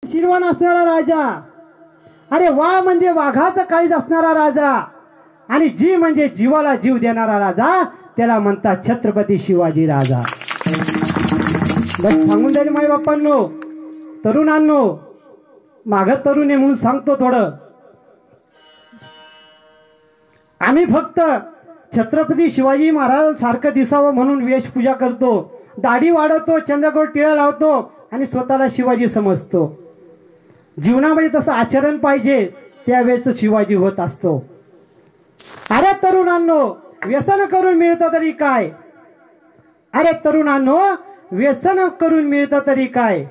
शिरवान असणारा राजा, अरे वा म्हणजे वाघाचा काळीज असणारा राजा, आणि जी म्हणजे जीवाला जीव देणारा राजा, त्याला म्हणतात छत्रपती शिवाजी राजा. बस सांगून द्या माई बाप्पांनो, तरुणांनो, माग तरुण आहे म्हणून सांगतो थोडं. आम्ही फक्त छत्रपती शिवाजी महाराज सारखं दिसावं म्हणून वेशपूजा करतो, दाढी वाढवतो, चंद्रकोर टिळा लावतो आणि स्वतःला शिवाजी समजतो. जीवनामध्ये तसं आचरण पाहिजे, त्यावेळेस शिवाजी होत असतो. अरे तरुणांनो, व्यसन करून मिळतं तरी काय? अरे तरुणांनो, व्यसन करून मिळतं तरी काय?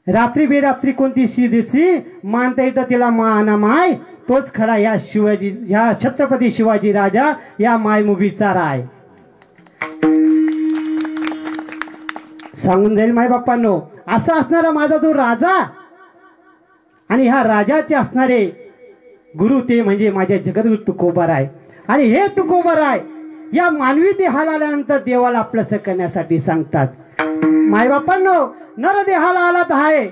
रात्री बेरात्री कोणती शी दिसली, मानता येतं तिला मान माय, तोच खरा या शिवाजी, या छत्रपती शिवाजी राजा, या मायमुभीचा राय. सांगून जाईल माय बाप्पांनो, असा असणारा माझा जो राजा आणि ह्या राजाचे असणारे गुरु ते म्हणजे माझ्या जगद्गुरु तुकोबाराय. आणि हे तुकोबाराय या मानवी देहाला आल्यानंतर देवाला आपलंसं करण्यासाठी सांगतात. मायबापांनो, नरदेहाला आलात आहे,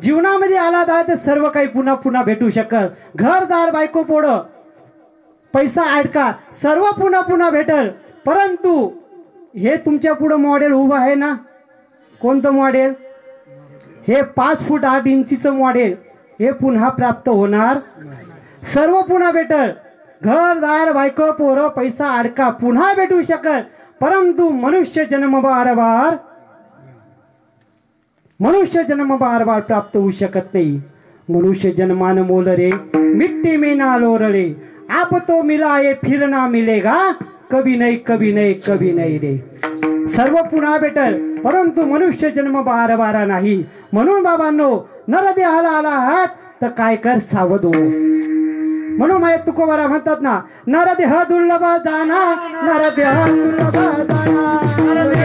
जीवनामध्ये आलात आहे, तर सर्व काही पुन्हा पुन्हा भेटू शकल. घरदार, बायको, पोरं, पैसा, अडका, सर्व पुन्हा पुन्हा भेटल. परंतु हे तुमच्या पुढे मॉडेल उभं आहे ना, कोणतं मॉडेल? हे 5 फूट 8 इंचीचं मॉडेल, हे पुन्हा प्राप्त होणार. सर्व पुन्हा भेटल, घरदार, बायको, पोरं, पैसा, अडका पुन्हा भेटू शकल. परंतु मनुष्य जन्म बार बार प्राप्त होऊ शकत नाही. मनुष्य जन्मान मोल रे, मिट्टी में ना लोरले, आप तो मिला ये फिर ना मिलेगा, कभी नहीं कभी नहीं कभी नहीं रे. सर्व पुन्हा भेटल, परंतु मनुष्य जन्म बार नाही. म्हणून बाबांनो, नरदेहाला आला आहात तर काय कर, सावध हो. म्हणून माझ्या तुकोबारा म्हणतात ना, नरदेह दुर्लभ दाना, नरदेह दुर्लभ दाना.